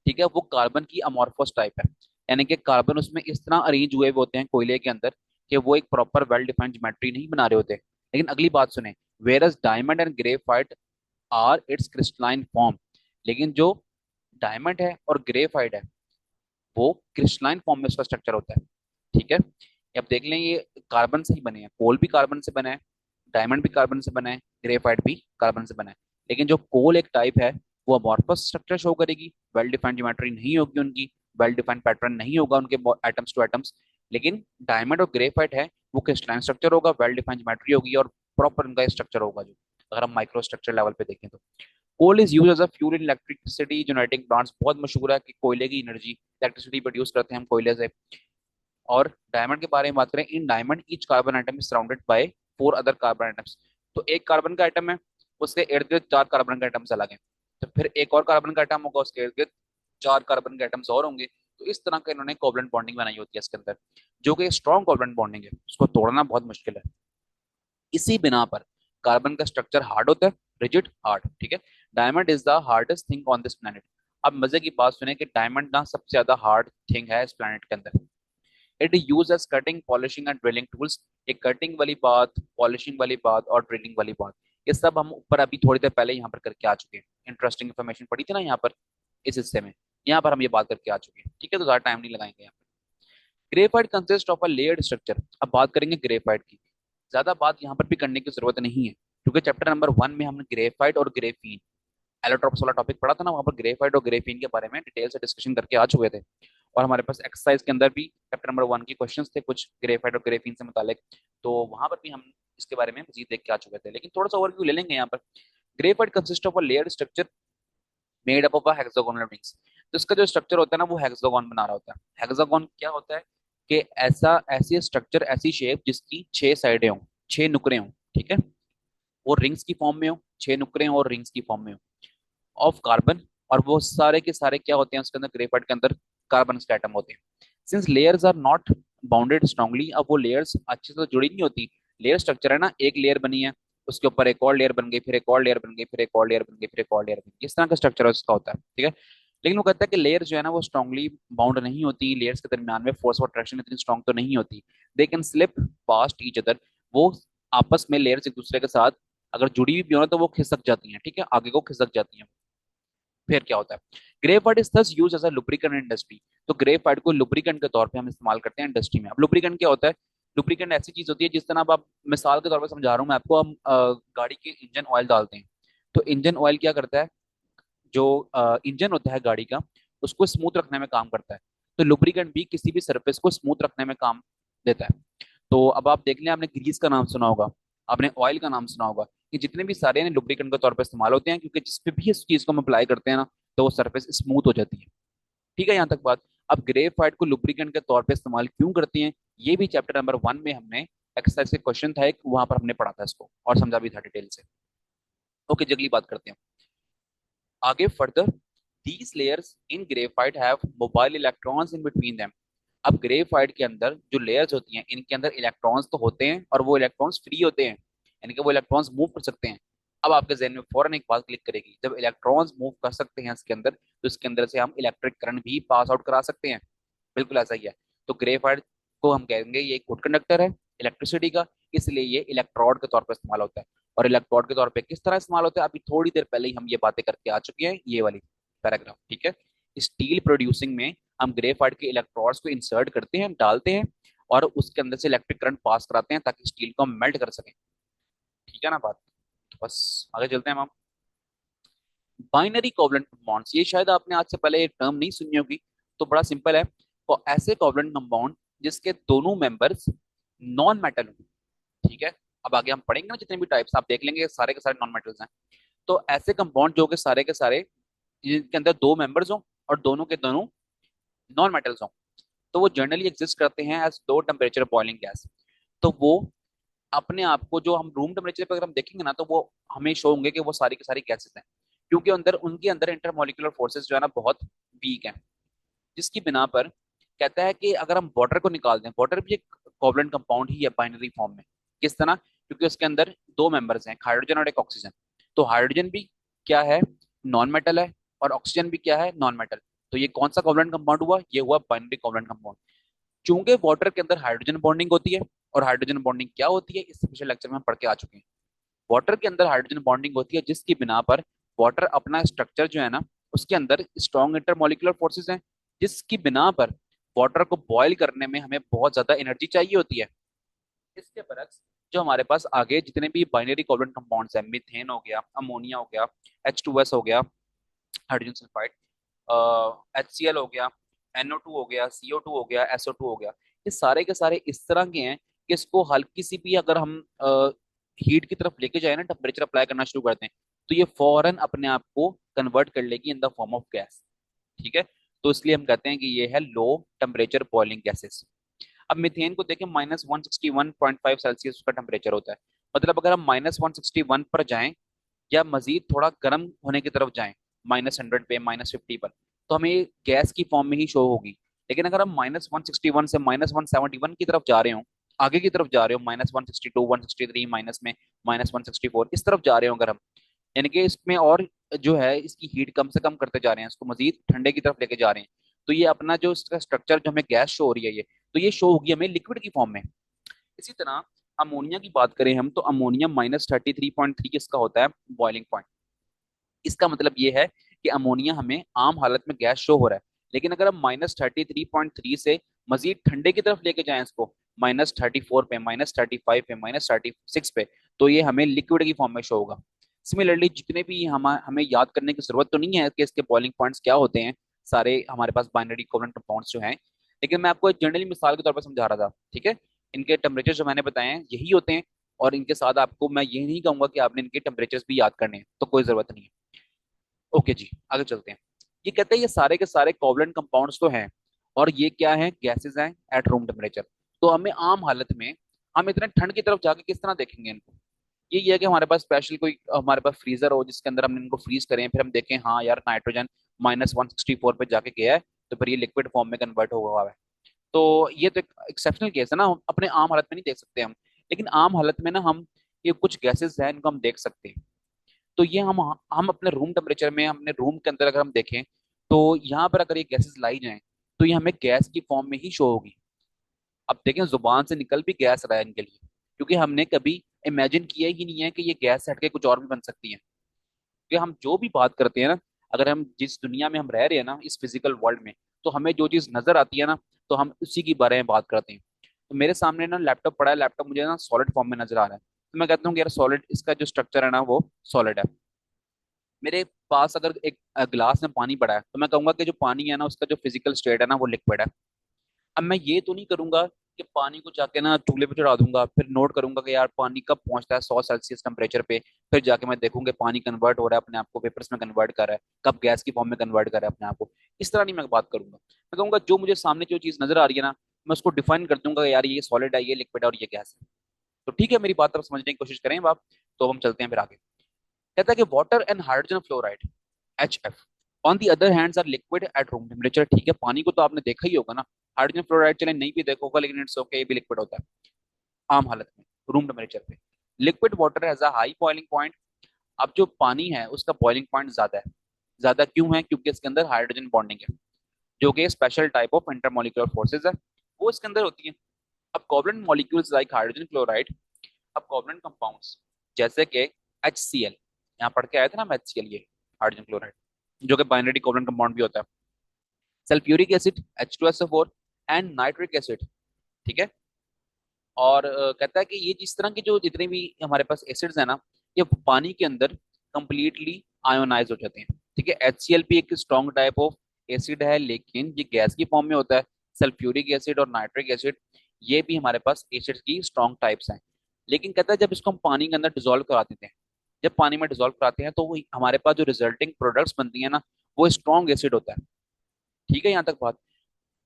ठीक है, वो कार्बन की अमॉर्फस टाइप है, यानी कि कार्बन उसमें इस तरह अरेंज हुए होते हैं कोयले के अंदर कि वो एक प्रॉपर वेल डिफाइंड ज्योमेट्री नहीं बना रहे होते। लेकिन अगली बात सुने, various diamond and graphite are its crystalline form. लेकिन जो डायमंड है और ग्रेफाइट है वो क्रिस्टलाइन फॉर्म में उसका स्ट्रक्चर होता है। ठीक है, ये अब देख लें, ये कार्बन से ही बने हैं, कोल भी कार्बन से बना है, डायमंड भी कार्बन से बना है, ग्रेफाइट भी कार्बन से बना है। लेकिन जो कोल एक टाइप है वो अमॉर्फस स्ट्रक्चर शो करेगी, वेल डिफाइंड ज्योमेट्री नहीं होगी उनकी, वेल डिफाइंड पैटर्न नहीं होगा उनके एटम्स टू एटम्स। लेकिन डायमंड और ग्रेफाइट है वो क्रिस्टलाइन स्ट्रक्चर होगा, वेल डिफाइंड ज्योमेट्री होगी और प्रॉपर उनका स्ट्रक्चर होगा, जो अगर हम माइक्रो स्ट्रक्चर लेवल पे देखें तो। Coal is use as a fuel in electricity generating plants. बहुत मशहूर है कि कोयले की एनर्जी, इलेक्ट्रिसिटी प्रोड्यूस करते हैं हम कोयले से। और डायमंड के बारे में बात करें, in diamond each carbon atom is surrounded by four other carbon atoms. तो एक कार्बन का आइटम है, उसके इर्द गिर्द चार कार्बन के आइटम्स अलग हैं। तो फिर एक और कार्बन का आइटम होगा, उसके इर्द गिर्द चार कार्बन के आइटम्स और होंगे। तो इस तरह का इन्होंने कोवलेंट बॉन्डिंग बनाई होती है इसके अंदर, जो कि स्ट्रॉन्ग कोवलेंट बॉन्डिंग है, उसको तोड़ना बहुत मुश्किल है। इसी बिना पर कार्बन का स्ट्रक्चर हार्ड होता है, रिजिड हार्ड, ठीक है। Diamond is the hardest thing on this planet. अब मजे की बात सुने कि डायमंड ना सबसे ज्यादा हार्ड थिंग है इस प्लेनेट के अंदर। It use as cutting, polishing and drilling tools. एक कटिंग वाली बात, पॉलिशिंग वाली बात और ड्रिलिंग वाली बात, ये सब हम ऊपर अभी थोड़ी देर पहले यहाँ पर करके आ चुके हैं। इंटरेस्टिंग इन्फॉर्मेशन पड़ी थी ना यहाँ पर, इस हिस्से में, यहाँ पर हम ये बात करके आ चुके हैं, ठीक है, तो ज्यादा टाइम नहीं लगाएंगे यहाँ पर। Graphite consist of a layered structure. अब बात करेंगे ग्रेफाइट की, ज्यादा बात यहाँ पर भी करने की जरूरत नहीं है, क्योंकि चैप्टर नंबर 1 में हमने ग्रेफाइट और ग्रेफीन, एलोट्रॉप्स वाला टॉपिक पढ़ा था ना, वहां पर ग्रेफाइट और ग्रेफीन के बारे में डिटेल से डिस्कशन करके आ चुके थे। और हमारे पास एक्सरसाइज के अंदर भी चैप्टर नंबर 1 के क्वेश्चंस थे कुछ ग्रेफाइट और ग्रेफीन से मुतालिक, तो वहां पर भी हम इसके बारे में मजीद देख के आ चुके थे। लेकिन थोड़ा सा ओवरव्यू ले लेंगे यहाँ पर। Graphite consist of a layered structure made up of a hexagonal rings. तो इसका जो स्ट्रक्चर होता है ना वो हेक्सागोन बना रहा होता है। हेक्सागोन क्या होता है कि ऐसा, ऐसी स्ट्रक्चर, ऐसी शेप जिसकी छह साइडें हों, छह नुकरे हों, ठीक है, वो रिंग्स की फॉर्म में हो, छह नुकरे हों और रिंग्स की फॉर्म में हो, ऑफ कार्बन। और वो सारे के सारे क्या होते हैं उसके अंदर, ग्रेफाइट के अंदर कार्बन के एटम होते हैं। Since layers are not bounded strongly, अब वो लेयर्स अच्छे से जुड़ी नहीं होती। लेयर स्ट्रक्चर है ना, एक लेयर बनी है, उसके ऊपर एक और लेयर बन गई, फिर एक और लेयर बन गई, फिर एक और लेयर बन गई, फिर एक और लेयर बन गई, इस तरह का स्ट्रक्चर उसका होता है, ठीक है। लेकिन वो कहता है कि लेयर जो है ना वो स्ट्रांगली बाउंड नहीं होती, लेयर्स के दरमियान में फोर्स ऑफ अट्रैक्शन इतनी स्ट्रांग तो नहीं होती। They can slip past each other, वो आपस में लेयर्स एक दूसरे के साथ अगर जुड़ी भी हो ना तो वो खिसक जाती हैं, ठीक है, आगे को खिसक जाती हैं। फिर क्या होता है, graphite is thus use as a lubricant in industry. तो ग्रेफाइट को लुब्रिकेंट के तौर पे हम इस्तेमाल करते हैं इंडस्ट्री में। अब लुब्रिकेंट क्या होता है, लुब्रिकेंट ऐसी चीज होती है जिस तरह अब आप मिसाल के तौर पर समझा रहा हूँ मैं आपको, हम गाड़ी के इंजन ऑयल डालते हैं, तो इंजन ऑयल क्या करता है, जो इंजन होता है गाड़ी का उसको स्मूथ रखने में काम करता है। तो लुब्रिकेंट भी किसी भी सरफेस को स्मूथ रखने में काम देता है। तो अब आप देख लें, आपने ग्रीस का नाम सुना होगा, आपने ऑयल का नाम सुना होगा, कि जितने भी सारे हैं लुब्रिकेंट के तौर पर इस्तेमाल होते हैं, क्योंकि जिस पे भी इस चीज को हम अप्लाई करते हैं ना तो वो सरफेस स्मूथ हो जाती है। ठीक है, यहाँ तक बात। अब ग्रेफाइट को लुब्रिकेंट के तौर पे इस्तेमाल क्यों करते हैं, ये भी चैप्टर नंबर 1 में हमने एक्सरसाइज के क्वेश्चन था एक, वहां पर हमने पढ़ा था इसको और समझा भी था डिटेल से। ओके, जगली बात करते हैं आगे further. These layers in graphite have mobile electrons in between them. अब ग्रेफाइट के अंदर जो लेयर्स होती हैं इनके अंदर इलेक्ट्रॉन्स तो होते हैं और वो इलेक्ट्रॉन्स फ्री होते हैं, यानी कि वो इलेक्ट्रॉन्स मूव कर सकते हैं। अब आपके जहन में फौरन एक बात क्लिक करेगी, जब इलेक्ट्रॉन्स मूव कर सकते हैं इसके अंदर तो इसके अंदर से हम इलेक्ट्रिक करंट भी पास आउट करा सकते हैं। बिल्कुल ऐसा ही है। तो ग्रेफाइट को हम कहेंगे ये एक गुड कंडक्टर है इलेक्ट्रिसिटी का, इसलिए ये इलेक्ट्रोड के तौर पर इस्तेमाल होता है। और इलेक्ट्रोड के तौर पे किस तरह इस्तेमाल होता है, अभी थोड़ी देर पहले ही हम ये बातें करके आ चुके हैं, ये वाली पैराग्राफ, ठीक है। स्टील प्रोड्यूसिंग में हम ग्रेफाइट के इलेक्ट्रोड्स को इंसर्ट करते हैं, डालते हैं और उसके अंदर से इलेक्ट्रिक करंट पास कराते हैं ताकि स्टील को हम मेल्ट कर सकें। ठीक है ना बात। बस आगे चलते हैं हम। बाइनरी कोवलेंट कंपाउंड्स, ये शायद आपने आज से पहले ये टर्म नहीं सुनी होगी। तो बड़ा सिंपल है, तो ऐसे कोवलेंट कंपाउंड जिसके दोनों मेंबर्स नॉन मेटल हो। ठीक है, अब आगे हम पढ़ेंगे ना, जितने भी टाइप्स आप देख लेंगे सारे के सारे नॉन मेटल्स हैं। तो ऐसे कंपाउंड जो कि सारे के सारे जिनके अंदर दो मेंबर्स हों और दोनों के दोनों नॉन मेटल्स हों, तो वो जनरली एग्जिस्ट करते हैं as low temperature boiling gas. तो वो अपने आप को, जो हम रूम टेम्परेचर पर अगर हम देखेंगे ना, तो वो हमें शो होंगे कि वो सारी की सारी गैसेस हैं, क्योंकि अंदर उनके अंदर इंटरमोलिकुलर फोर्सेस जो है ना बहुत वीक हैं। जिसकी बिना पर कहता है कि अगर हम वाटर को निकाल दें, वाटर भी एक कोवलेंट कंपाउंड ही है बाइनरी फॉर्म में। किस तरह? क्योंकि उसके अंदर दो मेंबर्स हैं, एक हाइड्रोजन और एक ऑक्सीजन। तो हाइड्रोजन भी क्या है? नॉन मेटल है। और ऑक्सीजन भी क्या है? Non metal. तो ये कौन सा कोवलेंट कंपाउंड हुआ? ये हुआ बाइनरी कोवलेंट कंपाउंड। चूंकि वाटर के अंदर हाइड्रोजन बॉन्डिंग होती है, और हाइड्रोजन बॉन्डिंग क्या होती है इससे पिछले लेक्चर में हम पढ़ के आ चुके हैं। वाटर के अंदर हाइड्रोजन बॉन्डिंग होती है, जिसकी बिना पर वाटर अपना स्ट्रक्चर जो है ना, उसके अंदर स्ट्रॉन्ग इंटरमोलिकुलर फोर्सेस हैं, जिसकी बिना पर वाटर को बॉयल करने में हमें बहुत ज्यादा एनर्जी चाहिए होती है। इसके बरक्स जो हमारे पास आगे जितने भी बाइनरी कोवलेंट कंपाउंड्स हैं, मीथेन हो गया, अमोनिया हो गया, H2S हो गया, हाइड्रोजन सल्फाइड, HCl हो गया, NO2 हो गया, CO2 हो गया, SO2 हो गया, ये सारे के सारे इस तरह के हैं कि इसको हल्की सी भी अगर हम हीट की तरफ लेके जाए ना, टेम्परेचर अप्लाई करना शुरू कर दें, तो ये फौरन अपने आप को कन्वर्ट कर लेगी in the form of gas. ठीक है, तो इसलिए हम कहते हैं कि ये है लो टेम्परेचर बॉइलिंग गैसेस। अब मीथेन को देखें, -161.5 सेल्सियस उसका टेम्परेचर होता है। मतलब अगर हम -161 पर जाएं, या मजीद थोड़ा गर्म होने की तरफ जाएं, -100 पे, -50 पर, तो हमें गैस की फॉर्म में ही शो होगी। लेकिन अगर हम -161 से -171 की तरफ जा रहे हो, आगे की तरफ जा रहे हो, -162, 163 माइनस में, -164 इस तरफ जा रहे हो अगर हम, यानी कि इसमें और जो है इसकी हीट कम से कम करते जा रहे हैं, इसको मजीद ठंडे की तरफ लेके जा रहे हैं, तो ये अपना जो इसका स्ट्रक्चर जो हमें गैस शो हो रही है ये, तो ये शो होगी हमें लिक्विड की फॉर्म में। इसी तरह अमोनिया की बात करें हम, तो अमोनिया -33.3 इसका होता है बॉइलिंग पॉइंट। इसका मतलब ये है कि अमोनिया हमें आम हालत में गैस शो हो रहा है, लेकिन अगर हम -33.3 से मजीद ठंडे की तरफ लेके जाएं इसको, -34 पे, -35 पे, -36 पे, तो ये हमें लिक्विड की फॉर्म में शो होगा। सिमिलरली जितने भी हमें याद करने की जरूरत तो नहीं है कि इसके बॉइलिंग पॉइंट्स क्या होते हैं, सारे हमारे पास बाइनरी कोवलेंट कंपाउंड्स जो हैं, लेकिन मैं आपको एक जनरली मिसाल के तौर पर समझा रहा था। ठीक है, इनके टेम्परेचर जो मैंने बताए हैं यही होते हैं, और इनके साथ आपको मैं ये नहीं कहूंगा कि आपने इनके टेम्परेचर्स भी याद करने हैं, तो कोई जरूरत नहीं है। ओके जी, आगे चलते हैं। ये कहते हैं ये सारे के सारे कोवलेंट कंपाउंड्स तो हैं, और ये क्या है? गैसेस हैं एट रूम टेम्परेचर। तो हमें आम हालत में हम इतने ठंड की तरफ जाके किस तरह देखेंगे इनको? ये है कि हमारे पास स्पेशल कोई हमारे पास फ्रीजर हो जिसके अंदर हम इनको फ्रीज करें, फिर हम देखें हाँ यार नाइट्रोजन -164 पे जाके गया है, तो फिर ये लिक्विड फॉर्म में कन्वर्ट हुआ है। तो ये तो एक एक्सेप्शनल केस है ना, हम अपने आम हालत में नहीं देख सकते हम। लेकिन आम हालत में ना हम ये कुछ गैसेस हैं इनको हम देख सकते हैं। तो ये हम अपने रूम टेम्परेचर में, अपने रूम के अंदर अगर हम देखें, तो यहाँ पर अगर ये गैसेस लाई जाएं, तो ये हमें गैस की फॉर्म में ही शो होगी। अब देखें, जुबान से निकल भी गैस रहा है इनके लिए, क्योंकि हमने कभी इमेजिन किया ही नहीं है कि ये गैस हटके कुछ और भी बन सकती है। क्योंकि हम जो भी बात करते हैं ना, अगर हम जिस दुनिया में हम रह रहे हैं ना, इस फिजिकल वर्ल्ड में, तो हमें जो चीज नजर आती है ना, तो हम उसी के बारे में बात करते हैं। तो मेरे सामने ना लैपटॉप पड़ा है, लैपटॉप मुझे ना सॉलिड फॉर्म में नजर आ रहा है, तो मैं कहता हूँ कि यार सॉलिड, इसका जो स्ट्रक्चर है ना वो सॉलिड है। मेरे पास अगर एक गिलास में पानी पड़ा है, तो मैं कहूंगा कि जो पानी है ना उसका जो फिजिकल स्टेट है ना वो लिक्विड है। अब मैं ये तो नहीं करूंगा कि पानी को जाके ना चूल्हे पे चढ़ा दूंगा, फिर नोट करूंगा कि यार पानी कब पहुंचता है 100 सेल्सियस टेम्परेचर पे, फिर जाके मैं देखूंगा पानी कन्वर्ट हो रहा है अपने आप को, वेपर्स में कन्वर्ट कर रहा है, कब गैस की फॉर्म में कन्वर्ट कर रहा है अपने आप को। इस तरह नहीं मैं बात करूंगा। मैं कहूंगा जो मुझे सामने जो चीज नजर आ रही है ना, मैं उसको डिफाइन कर दूंगा कि यार ये सॉलिड है, ये लिक्विड है और ये गैस है। तो ठीक है, मेरी बात आप समझने की कोशिश करें आप। तो हम चलते हैं फिर आगे। कहता है कि water and hydrogen fluoride, HF, on the other hands are liquid at room temperature. ठीक है, पानी को तो आपने देखा ही होगा ना। हाइड्रोजन फ्लोराइड चले नहीं भी देखा होगा, लेकिन इट्स ओके, ये भी लिक्विड होता है आम हालत में, रूम टेम्परेचर पे। Liquid water has a high boiling point. अब जो पानी है उसका बॉइलिंग पॉइंट ज्यादा है। ज्यादा क्यों है? क्योंकि इसके अंदर हाइड्रोजन बॉन्डिंग है, जो कि special type of intermolecular forces है, वो इसके अंदर होती है। अब covalent molecules like hydrogen chloride, अब कोवलेंट कंपाउंड्स जैसे कि HCl, यहाँ पढ़ के आए थे ना हम HCl, ये हाइड्रोजन क्लोराइड, जो कि बाइनरी कोवलेंट कंपाउंड भी होता है। Sulphuric acid, H2SO4, and nitric acid. ठीक है, और कहता है कि ये जिस तरह के जो जितने भी हमारे पास एसिड्स है ना, ये पानी के अंदर कंप्लीटली आयोनाइज हो जाते हैं। ठीक है, HCl भी एक स्ट्रॉन्ग टाइप ऑफ एसिड है, लेकिन ये गैस की फॉर्म में होता है। सल्फ्यूरिक एसिड और नाइट्रिक एसिड, ये भी हमारे पास एसिड्स की स्ट्रॉन्ग टाइप्स हैं। लेकिन कहता है जब इसको हम पानी के अंदर डिजोल्व करा देते हैं, जब पानी में डिजोल्व कराते हैं, तो वो हमारे पास जो रिजल्टिंग प्रोडक्ट्स बनती है ना, वो स्ट्रॉन्ग एसिड होता है। ठीक है, यहाँ तक बात।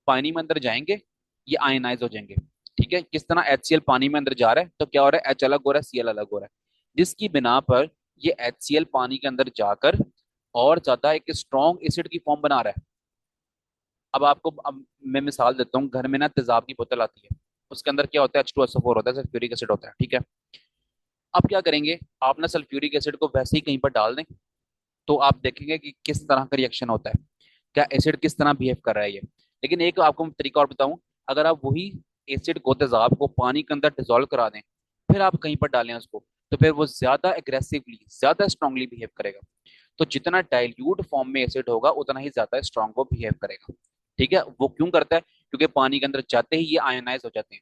पानी में अंदर जाएंगे, ये आयनाइज हो जाएंगे। ठीक है, किस तरह HCl पानी में अंदर जा रहा है, तो क्या हो रहा है, H अलग हो रहा है, Cl अलग हो रहा है, जिसकी बिना पर ये HCl पानी के अंदर जाकर और ज्यादा एक स्ट्रॉन्ग एसिड की फॉर्म बना रहा है। अब मैं मिसाल देता हूँ, घर में ना तेजाब की बोतल आती है, उसके अंदर क्या होता है, H2SO4 होता है, सल्फ्यूरिक एसिड होता है। ठीक है, अब क्या करेंगे, आप ना सल्फ्यूरिक एसिड को वैसे ही कहीं पर डाल दें, तो आप देखेंगे कि किस तरह का रिएक्शन होता है, क्या एसिड किस तरह बिहेव कर रहा है ये। लेकिन एक आपको मैं तरीका और बताऊं, अगर आप वही एसिड को, तेजाब को पानी के अंदर डिजोल्व करा दें, फिर आप कहीं पर डालें उसको, तो फिर वो ज्यादा एग्रेसिवली, ज्यादा स्ट्रांगली बिहेव करेगा। तो जितना डाइल्यूट फॉर्म में एसिड होगा, उतना ही ज्यादा स्ट्रांग वो बिहेव करेगा। ठीक है, वो क्यों करता है, क्योंकि पानी के अंदर जाते ही ये आयनाइज हो जाते हैं,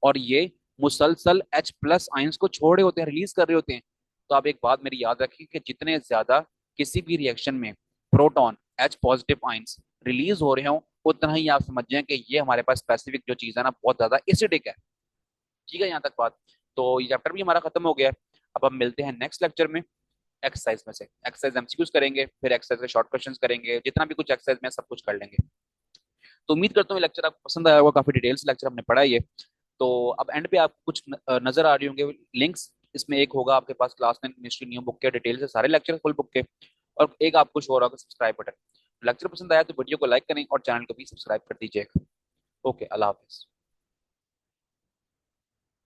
और ये मुसलसल H+ आयंस को छोड़ रहे होते हैं, रिलीज कर रहे होते हैं। तो आप एक बात मेरी याद रखें कि जितने ज्यादा किसी भी रिएक्शन में प्रोटॉन, H+ आयंस रिलीज हो रहे हो, उतना ही आप समझ जाएं कि ये हमारे पास स्पेसिफिक जो चीज है ना, बहुत ज्यादा एसिडिक है। ठीक है, यहाँ तक बात। तो ये चैप्टर भी हमारा खत्म हो गया है। अब हम मिलते हैं नेक्स्ट लेक्चर में। एक्सरसाइज में से एक्सरसाइज MCQs करेंगे, फिर एक्सरसाइज के शॉर्ट क्वेश्चंस करेंगे, जितना भी कुछ एक्सरसाइज में सब कुछ कर लेंगे। तो उम्मीद करता हूँ ये लेक्चर आपको पसंद आया होगा, काफी डिटेल्स लेक्चर हमने पढ़ा है ये। तो अब एंड पे आपको कुछ नजर आ रही होंगे लिंक्स, इसमें एक होगा आपके पास क्लास 9 केमिस्ट्री न्यू बुक के डिटेल्स है, सारे लेक्चर फुल बुक के, और एक आपको शो हो रहा होगा सब्सक्राइब बटन। लेक्चर पसंद आया तो वीडियो को लाइक करें और चैनल को भी सब्सक्राइब कर दीजिएगा। ओके, अल्लाह हाफिज।